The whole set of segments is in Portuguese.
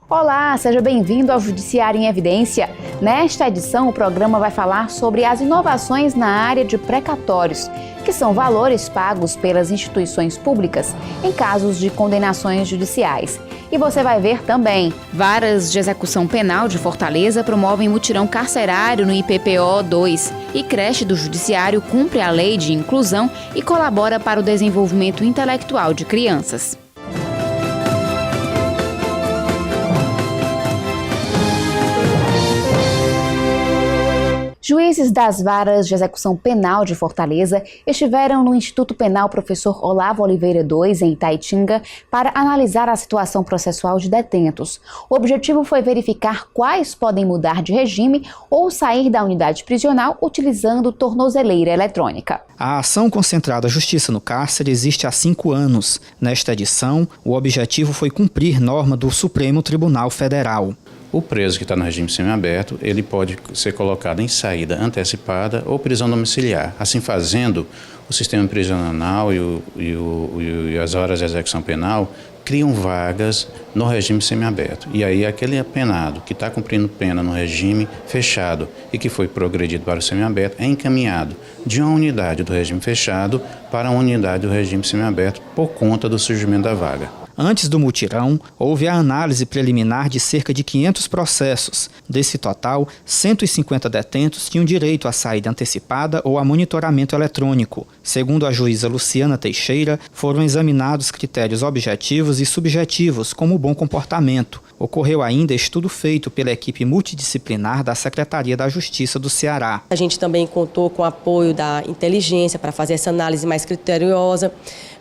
Olá, seja bem-vindo ao Judiciário em Evidência. Nesta edição, o programa vai falar sobre as inovações na área de precatórios, que são valores pagos pelas instituições públicas em casos de condenações judiciais. E você vai ver também, varas de execução penal de Fortaleza promovem mutirão carcerário no IPPO 2 e creche do Judiciário cumpre a lei de inclusão e colabora para o desenvolvimento intelectual de crianças. Juízes das varas de execução penal de Fortaleza estiveram no Instituto Penal Professor Olavo Oliveira II, em Itaitinga, para analisar a situação processual de detentos. O objetivo foi verificar quais podem mudar de regime ou sair da unidade prisional utilizando tornozeleira eletrônica. A ação concentrada Justiça no Cárcere existe há 5 anos. Nesta edição, o objetivo foi cumprir norma do Supremo Tribunal Federal. O preso que está no regime semiaberto, ele pode ser colocado em saída antecipada ou prisão domiciliar. Assim fazendo, o sistema prisional e as horas de execução penal criam vagas no regime semiaberto. E aí aquele apenado que está cumprindo pena no regime fechado e que foi progredido para o semiaberto é encaminhado de uma unidade do regime fechado para uma unidade do regime semiaberto por conta do surgimento da vaga. Antes do mutirão, houve a análise preliminar de cerca de 500 processos. Desse total, 150 detentos tinham direito à saída antecipada ou a monitoramento eletrônico. Segundo a juíza Luciana Teixeira, foram examinados critérios objetivos e subjetivos, como o bom comportamento. Ocorreu ainda estudo feito pela equipe multidisciplinar da Secretaria da Justiça do Ceará. A gente também contou com o apoio da inteligência para fazer essa análise mais criteriosa,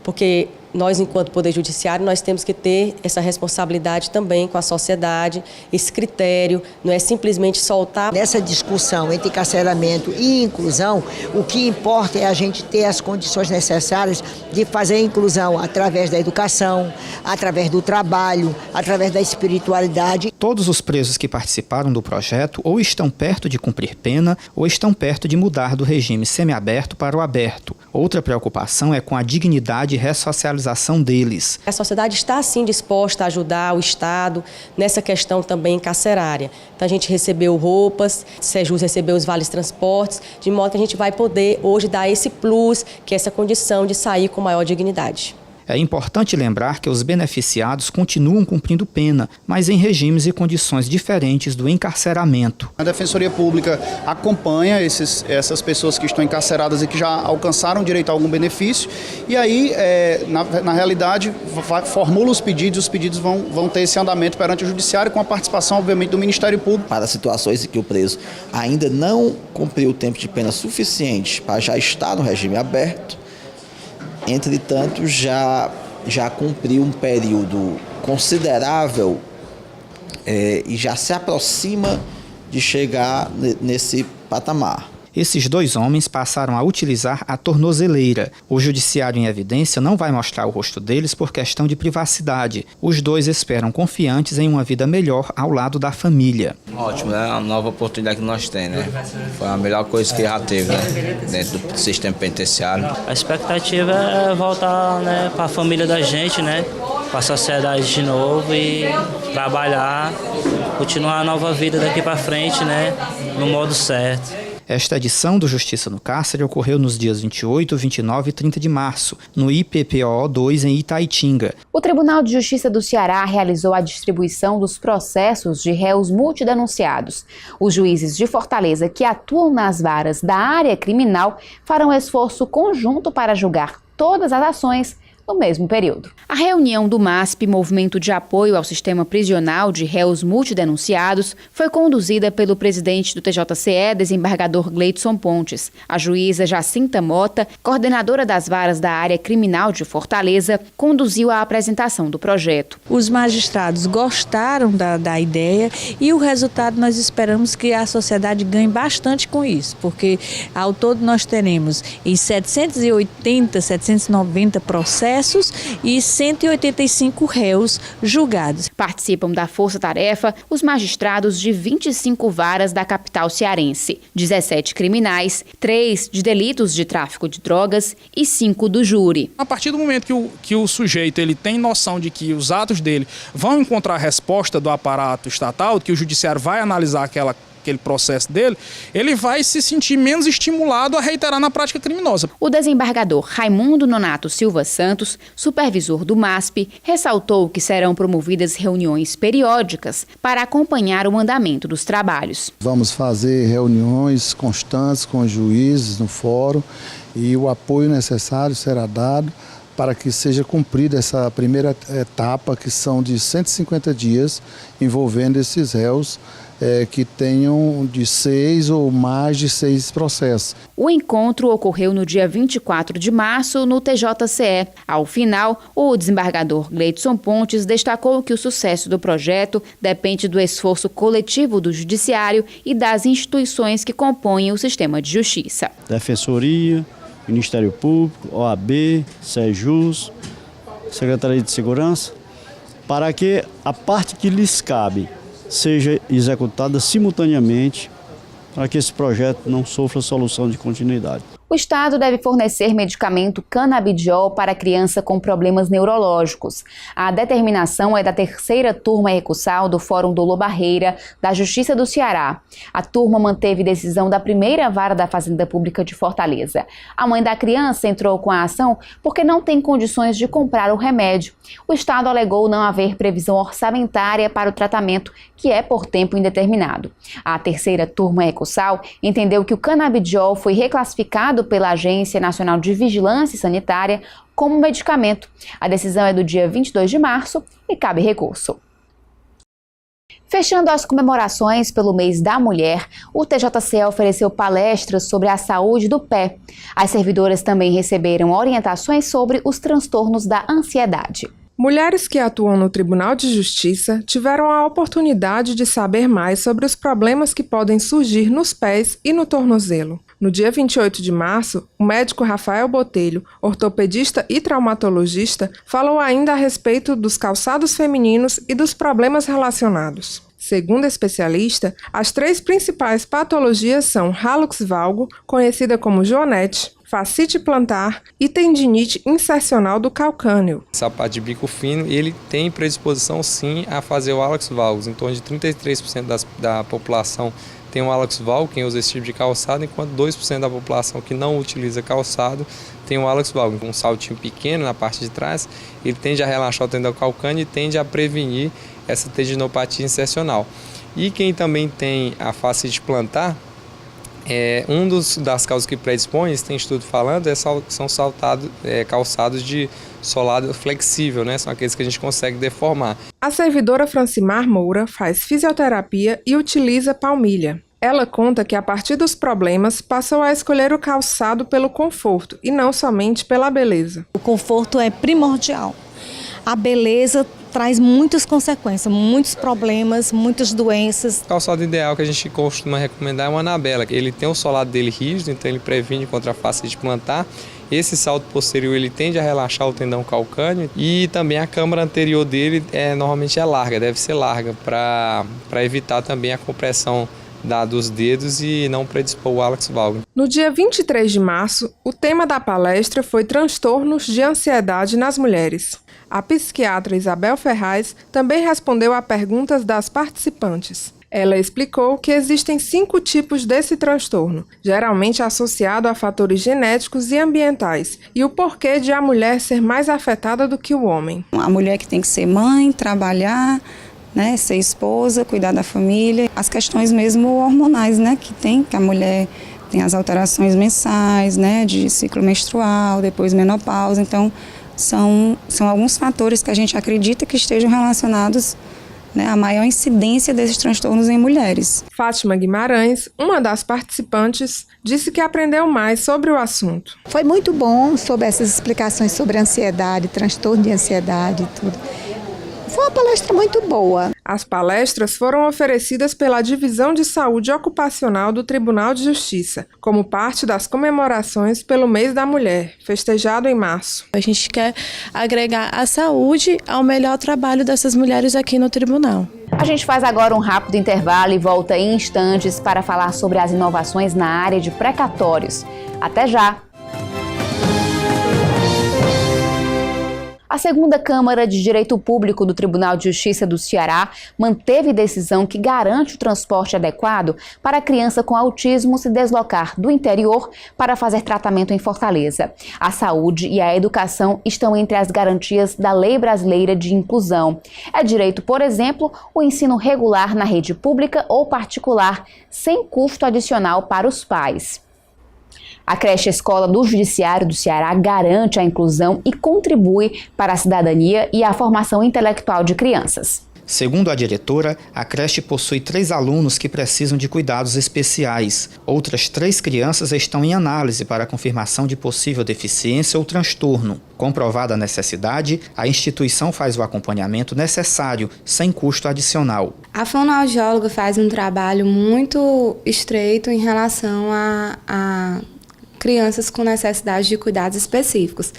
porque nós, enquanto Poder Judiciário, nós temos que ter essa responsabilidade também com a sociedade, esse critério, não é simplesmente soltar. Nessa discussão entre encarceramento e inclusão, o que importa é a gente ter as condições necessárias de fazer a inclusão através da educação, através do trabalho, através da espiritualidade. Todos os presos que participaram do projeto ou estão perto de cumprir pena ou estão perto de mudar do regime semiaberto para o aberto. Outra preocupação é com a dignidade e ressocialização deles. A sociedade está, sim, disposta a ajudar o Estado nessa questão também carcerária. Então, a gente recebeu roupas, o Sejus recebeu os vales transportes, de modo que a gente vai poder hoje dar esse plus, que é essa condição de sair com maior dignidade. É importante lembrar que os beneficiados continuam cumprindo pena, mas em regimes e condições diferentes do encarceramento. A Defensoria Pública acompanha essas pessoas que estão encarceradas e que já alcançaram direito a algum benefício e aí, na realidade, formula os pedidos vão ter esse andamento perante o Judiciário com a participação, obviamente, do Ministério Público. Para situações em que o preso ainda não cumpriu o tempo de pena suficiente para já estar no regime aberto, entretanto, já cumpriu um período considerável e já se aproxima de chegar nesse patamar. Esses 2 homens passaram a utilizar a tornozeleira. O Judiciário em Evidência não vai mostrar o rosto deles por questão de privacidade. Os 2 esperam confiantes em uma vida melhor ao lado da família. Ótimo, né? Uma nova oportunidade que nós temos, né? Foi a melhor coisa que já teve, né? Dentro do sistema penitenciário. A expectativa é voltar, né, para a família da gente, né? Para a sociedade de novo e trabalhar, continuar a nova vida daqui para frente, né? No modo certo. Esta edição do Justiça no Cárcere ocorreu nos dias 28, 29 e 30 de março, no IPPO 2 em Itaitinga. O Tribunal de Justiça do Ceará realizou a distribuição dos processos de réus multidenunciados. Os juízes de Fortaleza que atuam nas varas da área criminal farão esforço conjunto para julgar todas as ações no mesmo período. A reunião do MASP, Movimento de Apoio ao Sistema Prisional de Réus Multidenunciados, foi conduzida pelo presidente do TJCE, desembargador Gleidson Pontes. A juíza Jacinta Mota, coordenadora das varas da área criminal de Fortaleza, conduziu a apresentação do projeto. Os magistrados gostaram da ideia e o resultado nós esperamos que a sociedade ganhe bastante com isso, porque ao todo nós teremos em 780, 790 processos processos e 185 réus julgados. Participam da força-tarefa os magistrados de 25 varas da capital cearense, 17 criminais, 3 de delitos de tráfico de drogas e 5 do júri. A partir do momento que o sujeito ele tem noção de que os atos dele vão encontrar resposta do aparato estatal, que o judiciário vai analisar aquele processo dele, ele vai se sentir menos estimulado a reiterar na prática criminosa. O desembargador Raimundo Nonato Silva Santos, supervisor do MASP, ressaltou que serão promovidas reuniões periódicas para acompanhar o andamento dos trabalhos. Vamos fazer reuniões constantes com os juízes no fórum e o apoio necessário será dado para que seja cumprida essa primeira etapa, que são de 150 dias, envolvendo esses réus que tenham de 6 ou mais de 6 processos. O encontro ocorreu no dia 24 de março no TJCE. Ao final, o desembargador Gleidson Pontes destacou que o sucesso do projeto depende do esforço coletivo do Judiciário e das instituições que compõem o sistema de justiça. Defensoria, Ministério Público, OAB, SEJUS, Secretaria de Segurança, para que a parte que lhes cabe seja executada simultaneamente para que esse projeto não sofra solução de continuidade. O Estado deve fornecer medicamento canabidiol para criança com problemas neurológicos. A determinação é da terceira turma recursal do Fórum Dolo Barreira da Justiça do Ceará. A turma manteve decisão da primeira vara da Fazenda Pública de Fortaleza. A mãe da criança entrou com a ação porque não tem condições de comprar o remédio. O Estado alegou não haver previsão orçamentária para o tratamento, que é por tempo indeterminado. A terceira turma recursal entendeu que o canabidiol foi reclassificado pela Agência Nacional de Vigilância Sanitária como medicamento. A decisão é do dia 22 de março e cabe recurso. Fechando as comemorações pelo mês da mulher, o TJCE ofereceu palestras sobre a saúde do pé. As servidoras também receberam orientações sobre os transtornos da ansiedade. Mulheres que atuam no Tribunal de Justiça tiveram a oportunidade de saber mais sobre os problemas que podem surgir nos pés e no tornozelo. No dia 28 de março, o médico Rafael Botelho, ortopedista e traumatologista, falou ainda a respeito dos calçados femininos e dos problemas relacionados. Segundo a especialista, as 3 principais patologias são hallux valgo, conhecida como joanete, fascite plantar e tendinite insercional do calcâneo. O sapato de bico fino, ele tem predisposição sim a fazer o hallux valgus. Em torno de 33% da população tem o hallux valgus, quem usa esse tipo de calçado, enquanto 2% da população que não utiliza calçado tem o hallux valgus. Um saltinho pequeno na parte de trás, ele tende a relaxar o tendão calcâneo e tende a prevenir essa tendinopatia insercional. E quem também tem a fascite plantar, das causas que predispõem, tem estudo falando, são calçados de solado flexível, né? São aqueles que a gente consegue deformar. A servidora Francimar Moura faz fisioterapia e utiliza palmilha. Ela conta que a partir dos problemas passou a escolher o calçado pelo conforto e não somente pela beleza. O conforto é primordial. A beleza traz muitas consequências, muitos problemas, muitas doenças. O calçado ideal que a gente costuma recomendar é o Anabela. Ele tem o solado dele rígido, então ele previne contra a fascite plantar. Esse salto posterior ele tende a relaxar o tendão calcâneo e também a câmara anterior dele normalmente é larga, deve ser larga para evitar também a compressão dos dedos e não predispor o hallux valgus. No dia 23 de março, o tema da palestra foi transtornos de ansiedade nas mulheres. A psiquiatra Isabel Ferraz também respondeu a perguntas das participantes. Ela explicou que existem 5 tipos desse transtorno, geralmente associado a fatores genéticos e ambientais, e o porquê de a mulher ser mais afetada do que o homem. A mulher que tem que ser mãe, trabalhar, né, ser esposa, cuidar da família, as questões mesmo hormonais, né, que a mulher tem as alterações mensais, né, de ciclo menstrual, depois menopausa, então são alguns fatores que a gente acredita que estejam relacionados, né, à maior incidência desses transtornos em mulheres. Fátima Guimarães, uma das participantes, disse que aprendeu mais sobre o assunto. Foi muito bom sobre essas explicações sobre ansiedade, transtorno de ansiedade e tudo. Foi uma palestra muito boa. As palestras foram oferecidas pela Divisão de Saúde Ocupacional do Tribunal de Justiça, como parte das comemorações pelo Mês da Mulher, festejado em março. A gente quer agregar a saúde ao melhor trabalho dessas mulheres aqui no tribunal. A gente faz agora um rápido intervalo e volta em instantes para falar sobre as inovações na área de precatórios. Até já! A segunda Câmara de Direito Público do Tribunal de Justiça do Ceará manteve decisão que garante o transporte adequado para a criança com autismo se deslocar do interior para fazer tratamento em Fortaleza. A saúde e a educação estão entre as garantias da Lei Brasileira de Inclusão. É direito, por exemplo, o ensino regular na rede pública ou particular, sem custo adicional para os pais. A creche Escola do Judiciário do Ceará garante a inclusão e contribui para a cidadania e a formação intelectual de crianças. Segundo a diretora, a creche possui 3 alunos que precisam de cuidados especiais. Outras 3 crianças estão em análise para a confirmação de possível deficiência ou transtorno. Comprovada a necessidade, a instituição faz o acompanhamento necessário, sem custo adicional. A fonoaudióloga faz um trabalho muito estreito em relação a crianças com necessidade de cuidados específicos.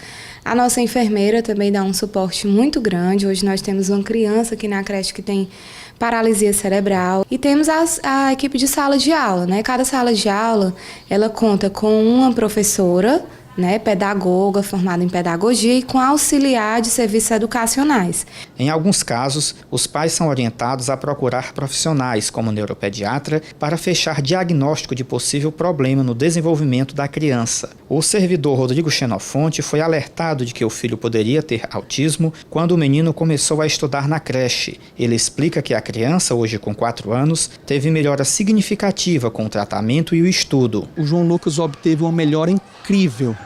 A nossa enfermeira também dá um suporte muito grande. Hoje nós temos uma criança aqui na creche que tem paralisia cerebral e temos a equipe de sala de aula, né? Cada sala de aula, ela conta com uma professora, né, pedagoga formada em pedagogia e com auxiliar de serviços educacionais. Em alguns casos, os pais são orientados a procurar profissionais como neuropediatra para fechar diagnóstico de possível problema no desenvolvimento da criança. O servidor Rodrigo Xenofonte foi alertado de que o filho poderia ter autismo quando o menino começou a estudar na creche. Ele explica que a criança, hoje com 4 anos, teve melhora significativa com o tratamento e o estudo. O João Lucas obteve uma melhora incrível,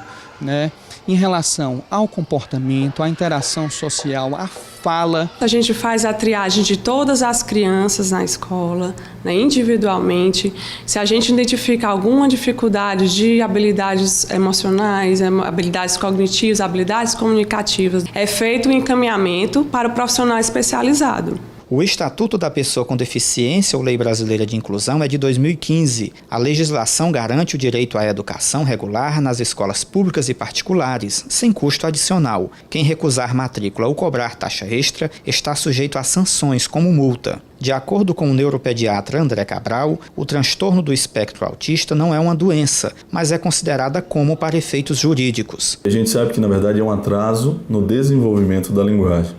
né, em relação ao comportamento, à interação social, à fala. A gente faz a triagem de todas as crianças na escola, né, individualmente. Se a gente identifica alguma dificuldade de habilidades emocionais, habilidades cognitivas, habilidades comunicativas, é feito um encaminhamento para o profissional especializado. O Estatuto da Pessoa com Deficiência, ou Lei Brasileira de Inclusão, é de 2015. A legislação garante o direito à educação regular nas escolas públicas e particulares, sem custo adicional. Quem recusar matrícula ou cobrar taxa extra está sujeito a sanções como multa. De acordo com o neuropediatra André Cabral, o transtorno do espectro autista não é uma doença, mas é considerada como para efeitos jurídicos. A gente sabe que, na verdade, é um atraso no desenvolvimento da linguagem.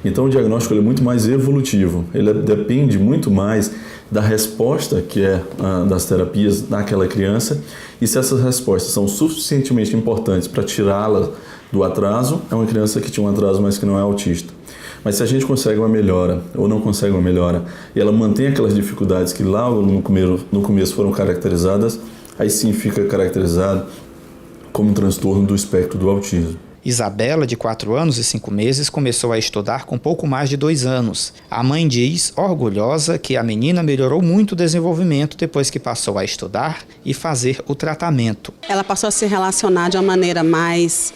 Então o diagnóstico é muito mais evolutivo, ele depende muito mais da resposta que é das terapias naquela criança, e se essas respostas são suficientemente importantes para tirá-la do atraso, é uma criança que tinha um atraso, mas que não é autista. Mas se a gente consegue uma melhora ou não consegue uma melhora e ela mantém aquelas dificuldades que lá no começo foram caracterizadas, aí sim fica caracterizado como um transtorno do espectro do autismo. Isabela, de 4 anos e 5 meses, começou a estudar com pouco mais de 2 anos. A mãe diz, orgulhosa, que a menina melhorou muito o desenvolvimento depois que passou a estudar e fazer o tratamento. Ela passou a se relacionar de uma maneira mais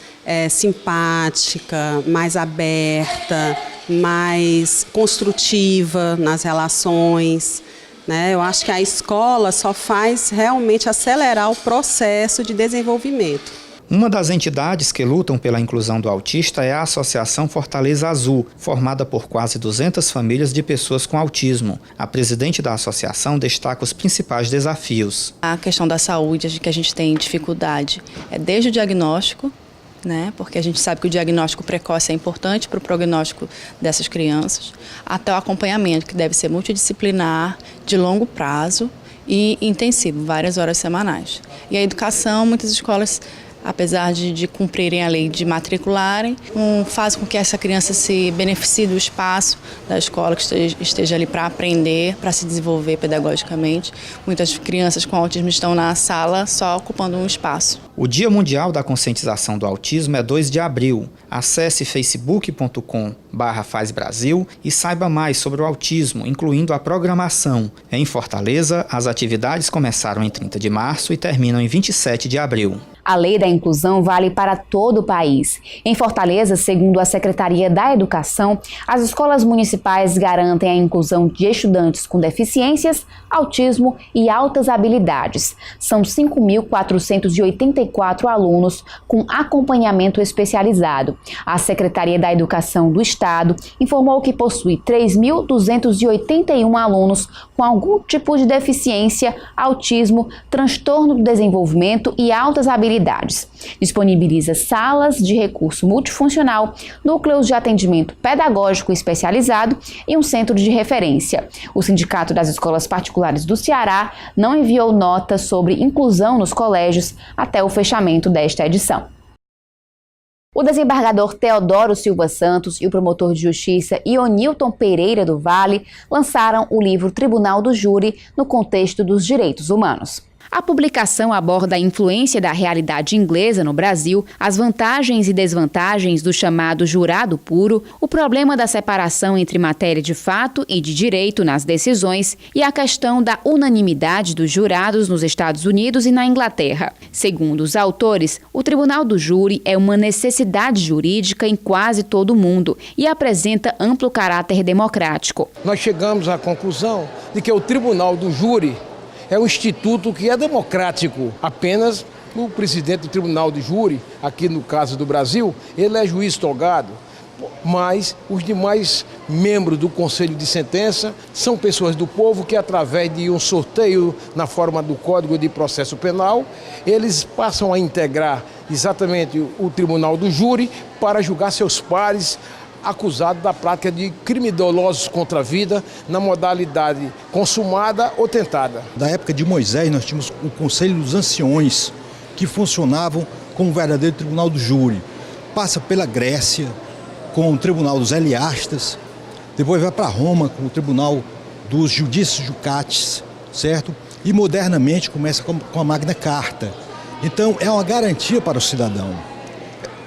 simpática, mais aberta, mais construtiva nas relações, né? Eu acho que a escola só faz realmente acelerar o processo de desenvolvimento. Uma das entidades que lutam pela inclusão do autista é a Associação Fortaleza Azul, formada por quase 200 famílias de pessoas com autismo. A presidente da associação destaca os principais desafios. A questão da saúde, que a gente tem dificuldade, é desde o diagnóstico, né, porque a gente sabe que o diagnóstico precoce é importante para o prognóstico dessas crianças, até o acompanhamento, que deve ser multidisciplinar, de longo prazo e intensivo, várias horas semanais. E a educação, muitas escolas, apesar de cumprirem a lei de matricularem, faz com que essa criança se beneficie do espaço da escola, que esteja ali para aprender, para se desenvolver pedagogicamente. Muitas crianças com autismo estão na sala só ocupando um espaço. O Dia Mundial da Conscientização do Autismo é 2 de abril. Acesse facebook.com/FazBrasil e saiba mais sobre o autismo, incluindo a programação. Em Fortaleza, as atividades começaram em 30 de março e terminam em 27 de abril. A lei da inclusão vale para todo o país. Em Fortaleza, segundo a Secretaria da Educação, as escolas municipais garantem a inclusão de estudantes com deficiências, autismo e altas habilidades. São 5.484 alunos com acompanhamento especializado. A Secretaria da Educação do Estado informou que possui 3.281 alunos com algum tipo de deficiência, autismo, transtorno do desenvolvimento e altas habilidades. Disponibiliza salas de recurso multifuncional, núcleos de atendimento pedagógico especializado e um centro de referência. O Sindicato das Escolas Particulares do Ceará não enviou nota sobre inclusão nos colégios até o fechamento desta edição. O desembargador Teodoro Silva Santos e o promotor de justiça Ionilton Pereira do Vale lançaram o livro Tribunal do Júri no contexto dos direitos humanos. A publicação aborda a influência da realidade inglesa no Brasil, as vantagens e desvantagens do chamado jurado puro, o problema da separação entre matéria de fato e de direito nas decisões e a questão da unanimidade dos jurados nos Estados Unidos e na Inglaterra. Segundo os autores, o Tribunal do Júri é uma necessidade jurídica em quase todo o mundo e apresenta amplo caráter democrático. Nós chegamos à conclusão de que o Tribunal do Júri é um instituto que é democrático. Apenas o presidente do Tribunal de Júri, aqui no caso do Brasil, ele é juiz togado, mas os demais membros do Conselho de Sentença são pessoas do povo que, através de um sorteio na forma do Código de Processo Penal, eles passam a integrar exatamente o Tribunal do Júri para julgar seus pares acusado da prática de crime dolosos contra a vida na modalidade consumada ou tentada. Da época de Moisés, nós tínhamos o Conselho dos Anciões, que funcionavam como um verdadeiro tribunal do júri. Passa pela Grécia, com o Tribunal dos Heliastas, depois vai para Roma, com o Tribunal dos Judicis Jucatis, certo? E modernamente começa com a Magna Carta. Então, é uma garantia para o cidadão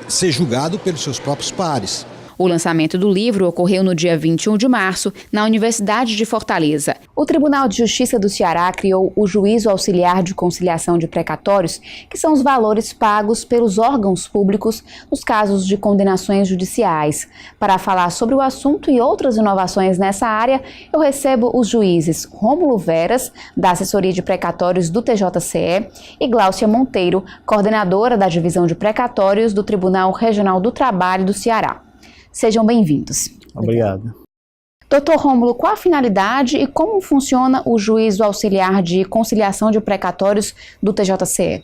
ser julgado pelos seus próprios pares. O lançamento do livro ocorreu no dia 21 de março, na Universidade de Fortaleza. O Tribunal de Justiça do Ceará criou o Juízo Auxiliar de Conciliação de Precatórios, que são os valores pagos pelos órgãos públicos nos casos de condenações judiciais. Para falar sobre o assunto e outras inovações nessa área, eu recebo os juízes Rômulo Veras, da Assessoria de Precatórios do TJCE, e Gláucia Monteiro, coordenadora da Divisão de Precatórios do Tribunal Regional do Trabalho do Ceará. Sejam bem-vindos. Obrigado. Doutor Rômulo, qual a finalidade e como funciona o Juízo Auxiliar de Conciliação de Precatórios do TJCE?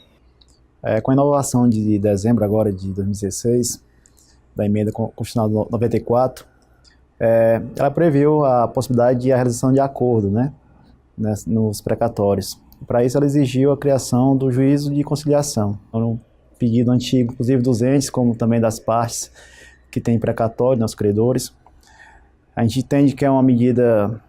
Com a inovação de dezembro agora de 2016, da emenda constitucional 94, ela previu a possibilidade de a realização de acordo, nos precatórios. Para isso, ela exigiu a criação do Juízo de Conciliação, um pedido antigo, inclusive dos entes, como também das partes que tem precatório, nossos credores. A gente entende que é uma medida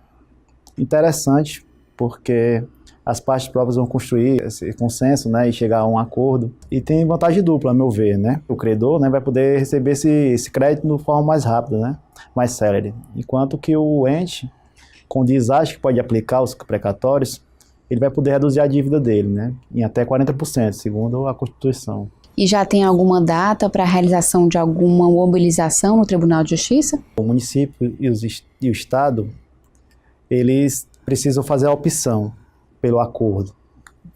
interessante, porque as partes próprias vão construir esse consenso, e chegar a um acordo. E tem vantagem dupla, a meu ver, O credor, vai poder receber esse crédito de forma mais rápida, mais célere. Enquanto que o ente, com desastre que pode aplicar os precatórios, ele vai poder reduzir a dívida dele, em até 40%, segundo a Constituição. E já tem alguma data para a realização de alguma mobilização no Tribunal de Justiça? O município e o Estado, eles precisam fazer a opção pelo acordo.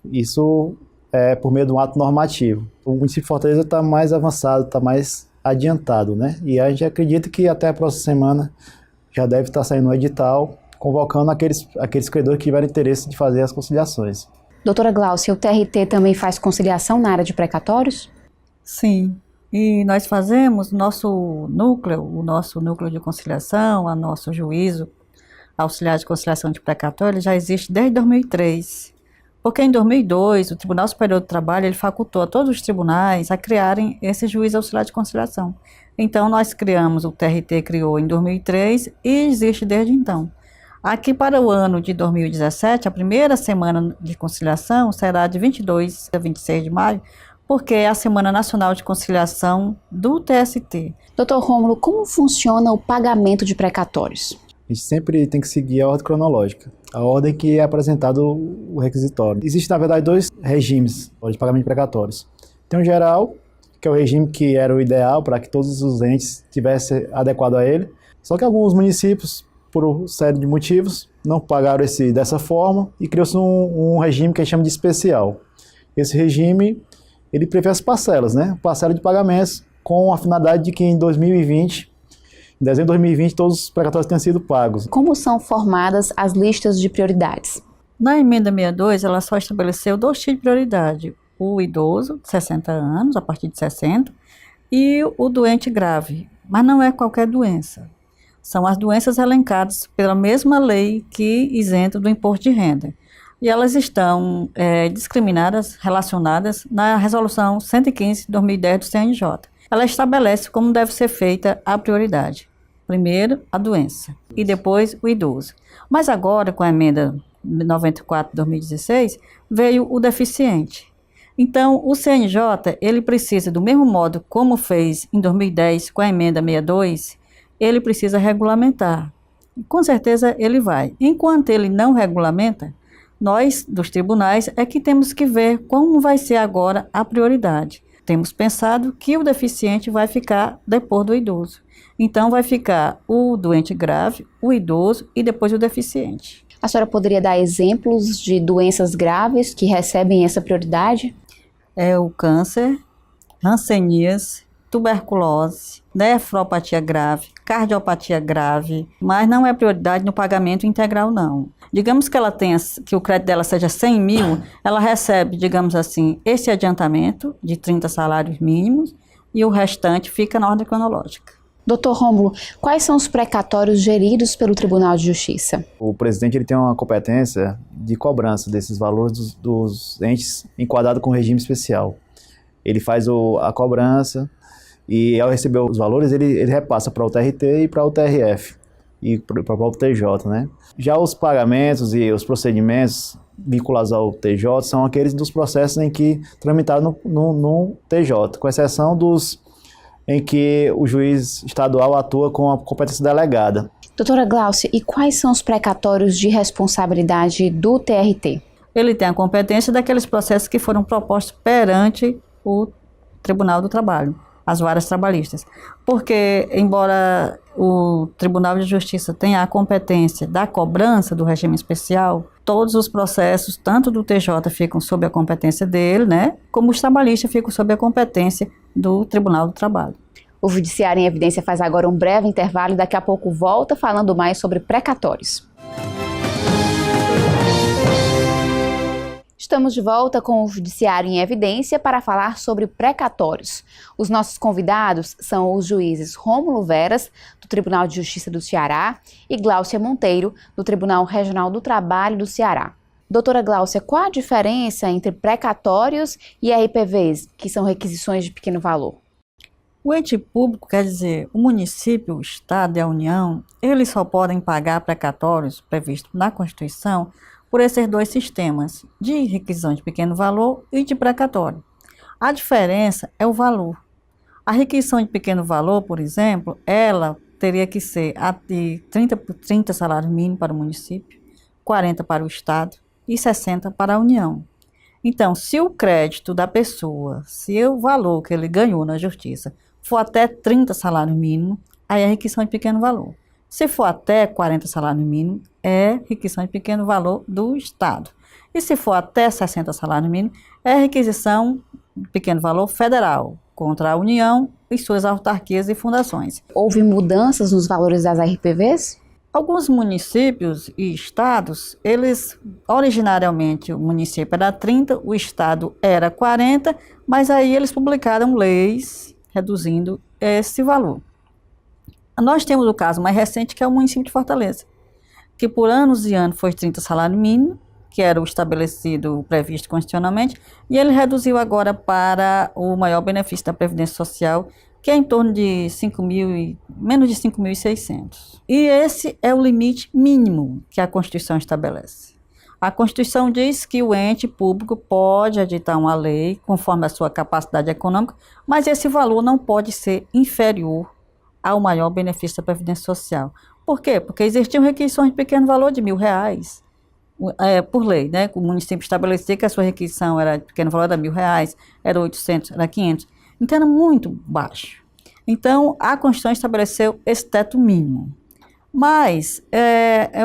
Isso é por meio de um ato normativo. O município de Fortaleza está mais avançado, está mais adiantado, E a gente acredita que até a próxima semana já deve estar saindo um edital convocando aqueles credores que tiverem interesse de fazer as conciliações. Doutora Gláucia, o TRT também faz conciliação na área de precatórios? Sim, e nós fazemos o nosso núcleo de conciliação, o nosso juízo auxiliar de conciliação de precatório, ele já existe desde 2003. Porque em 2002, o Tribunal Superior do Trabalho ele facultou a todos os tribunais a criarem esse juízo auxiliar de conciliação. Então, nós criamos, o TRT criou em 2003 e existe desde então. Aqui para o ano de 2017, a primeira semana de conciliação será de 22 a 26 de maio, porque é a Semana Nacional de Conciliação do TST. Doutor Rômulo, como funciona o pagamento de precatórios? A gente sempre tem que seguir a ordem cronológica, a ordem que é apresentado o requisitório. Existem, na verdade, dois regimes de pagamento de precatórios. Tem o geral, que é o regime que era o ideal para que todos os entes tivessem adequado a ele. Só que alguns municípios, por uma série de motivos, não pagaram dessa forma e criou-se um regime que a gente chama de especial. Esse regime, ele prevê as parcelas, né? Parcela de pagamentos com a finalidade de que em 2020, em dezembro de 2020, todos os precatórios tenham sido pagos. Como são formadas as listas de prioridades? Na emenda 62, ela só estabeleceu 2 tipos de prioridade. O idoso, de 60 anos, a partir de 60, e o doente grave. Mas não é qualquer doença. São as doenças elencadas pela mesma lei que isenta do imposto de renda. E elas estão discriminadas, relacionadas na Resolução 115 de 2010 do CNJ. Ela estabelece como deve ser feita a prioridade. Primeiro, a doença, e depois o idoso. Mas agora, com a emenda 94 de 2016, veio o deficiente. Então, o CNJ, ele precisa, do mesmo modo como fez em 2010 com a emenda 62, ele precisa regulamentar. Com certeza ele vai. Enquanto ele não regulamenta, nós, dos tribunais, é que temos que ver como vai ser agora a prioridade. Temos pensado que o deficiente vai ficar depois do idoso. Então, vai ficar o doente grave, o idoso e depois o deficiente. A senhora poderia dar exemplos de doenças graves que recebem essa prioridade? É o câncer, hanseníase, tuberculose, nefropatia grave, cardiopatia grave, mas não é prioridade no pagamento integral, não. Digamos que ela tenha, que o crédito dela seja 100 mil, ela recebe, digamos assim, esse adiantamento de 30 salários mínimos e o restante fica na ordem cronológica. Doutor Rômulo, quais são os precatórios geridos pelo Tribunal de Justiça? O presidente ele tem uma competência de cobrança desses valores dos entes enquadrados com regime especial. Ele faz a cobrança e, ao receber os valores, ele repassa para o TRT e para o TRF e para o próprio TJ, né? Já os pagamentos e os procedimentos vinculados ao TJ são aqueles dos processos em que tramitaram no TJ, com exceção dos em que o juiz estadual atua com a competência delegada. Doutora Gláucia, e quais são os precatórios de responsabilidade do TRT? Ele tem a competência daqueles processos que foram propostos perante o Tribunal do Trabalho, as varas trabalhistas. Porque, embora o Tribunal de Justiça tenha a competência da cobrança do regime especial, todos os processos, tanto do TJ, ficam sob a competência dele, né? Como os trabalhistas ficam sob a competência do Tribunal do Trabalho. O Judiciário em Evidência faz agora um breve intervalo e daqui a pouco volta falando mais sobre precatórios. Estamos de volta com o Judiciário em Evidência para falar sobre precatórios. Os nossos convidados são os juízes Rômulo Veras, do Tribunal de Justiça do Ceará, e Gláucia Monteiro, do Tribunal Regional do Trabalho do Ceará. Doutora Gláucia, qual a diferença entre precatórios e RPVs, que são requisições de pequeno valor? O ente público, quer dizer, o município, o Estado e a União, eles só podem pagar precatórios previstos na Constituição por esses 2 sistemas, de requisição de pequeno valor e de precatório. A diferença é o valor. A requisição de pequeno valor, por exemplo, ela teria que ser de 30 salários mínimos para o município, 40 para o Estado e 60 para a União. Então, se o crédito da pessoa, se o valor que ele ganhou na justiça for até 30 salários mínimos, aí é requisição de pequeno valor. Se for até 40 salários mínimos, é requisição de pequeno valor do Estado. E se for até 60 salários mínimos, é requisição de pequeno valor federal, contra a União e suas autarquias e fundações. Houve mudanças nos valores das RPVs? Alguns municípios e estados, eles, originariamente, o município era 30, o estado era 40, mas aí eles publicaram leis reduzindo esse valor. Nós temos o caso mais recente, que é o município de Fortaleza, que por anos e anos foi 30 salário mínimo, que era o estabelecido, o previsto constitucionalmente, e ele reduziu agora para o maior benefício da Previdência Social, que é em torno de menos de 5.600. E esse é o limite mínimo que a Constituição estabelece. A Constituição diz que o ente público pode editar uma lei conforme a sua capacidade econômica, mas esse valor não pode ser inferior ao maior benefício da Previdência Social. Por quê? Porque existiam requisições de pequeno valor de R$1.000, por lei, né? O município estabelecia que a sua requisição era de pequeno valor, era R$1.000, era 800, era 500. Então, era muito baixo. Então, a Constituição estabeleceu esse teto mínimo. Mas,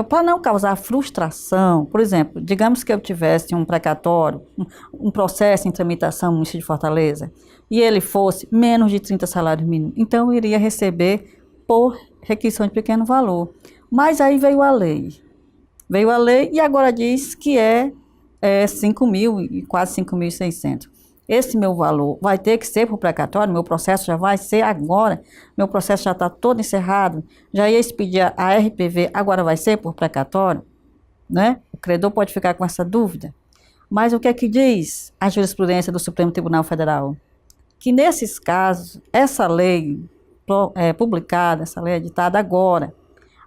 para não causar frustração, por exemplo, digamos que eu tivesse um precatório, um processo em tramitação no município de Fortaleza, e ele fosse menos de 30 salários mínimos, então eu iria receber por requisição de pequeno valor. Mas aí veio a lei. Veio a lei e agora diz que é 5.000 e quase 5.600. Esse meu valor vai ter que ser por precatório, meu processo já vai ser agora, meu processo já está todo encerrado, já ia expedir a RPV, agora vai ser por precatório, né? O credor pode ficar com essa dúvida. Mas o que é que diz a jurisprudência do Supremo Tribunal Federal? Que nesses casos, essa lei publicada, essa lei editada agora,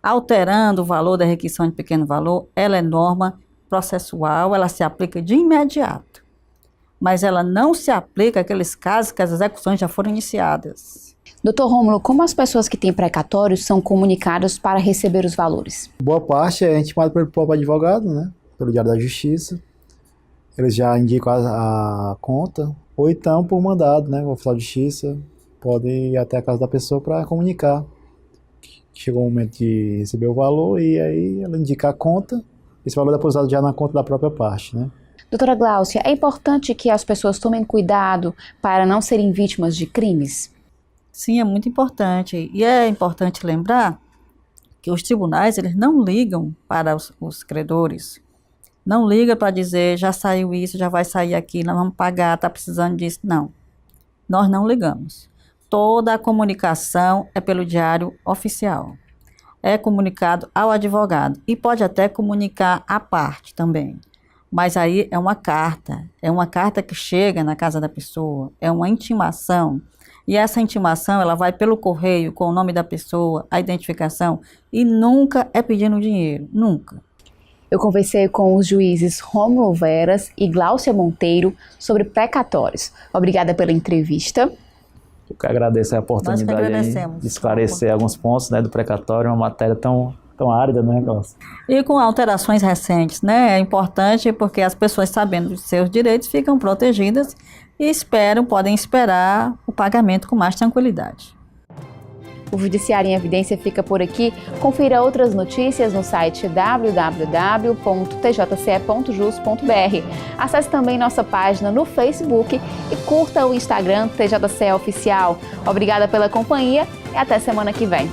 alterando o valor da requisição de pequeno valor, ela é norma processual, ela se aplica de imediato. Mas ela não se aplica àqueles casos que as execuções já foram iniciadas. Doutor Rômulo, como as pessoas que têm precatórios são comunicadas para receber os valores? Boa parte é intimada pelo próprio advogado, né? Pelo Diário da Justiça. Eles já indicam a conta, ou então por mandado, né? O oficial de justiça pode ir até a casa da pessoa para comunicar. Chegou o momento de receber o valor e aí ela indica a conta, esse valor é depositado já na conta da própria parte, né? Doutora Gláucia, é importante que as pessoas tomem cuidado para não serem vítimas de crimes? Sim, é muito importante. E é importante lembrar que os tribunais, eles não ligam para os credores. Não liga para dizer, já saiu isso, já vai sair aqui, nós vamos pagar, está precisando disso. Não, nós não ligamos. Toda a comunicação é pelo diário oficial. É comunicado ao advogado e pode até comunicar à parte também. Mas aí é uma carta que chega na casa da pessoa, é uma intimação. E essa intimação, ela vai pelo correio com o nome da pessoa, a identificação, e nunca é pedindo dinheiro, nunca. Eu conversei com os juízes Rômulo Veras e Gláucia Monteiro sobre precatórios. Obrigada pela entrevista. Eu que agradeço a oportunidade de esclarecer alguns pontos, né, do precatório, uma matéria tão árida, né, Gláucia? E com alterações recentes, né, é importante porque as pessoas, sabendo dos seus direitos, ficam protegidas e podem esperar o pagamento com mais tranquilidade. O Judiciário em Evidência fica por aqui. Confira outras notícias no site www.tjce.jus.br. Acesse também nossa página no Facebook e curta o Instagram TJCE Oficial. Obrigada pela companhia e até semana que vem.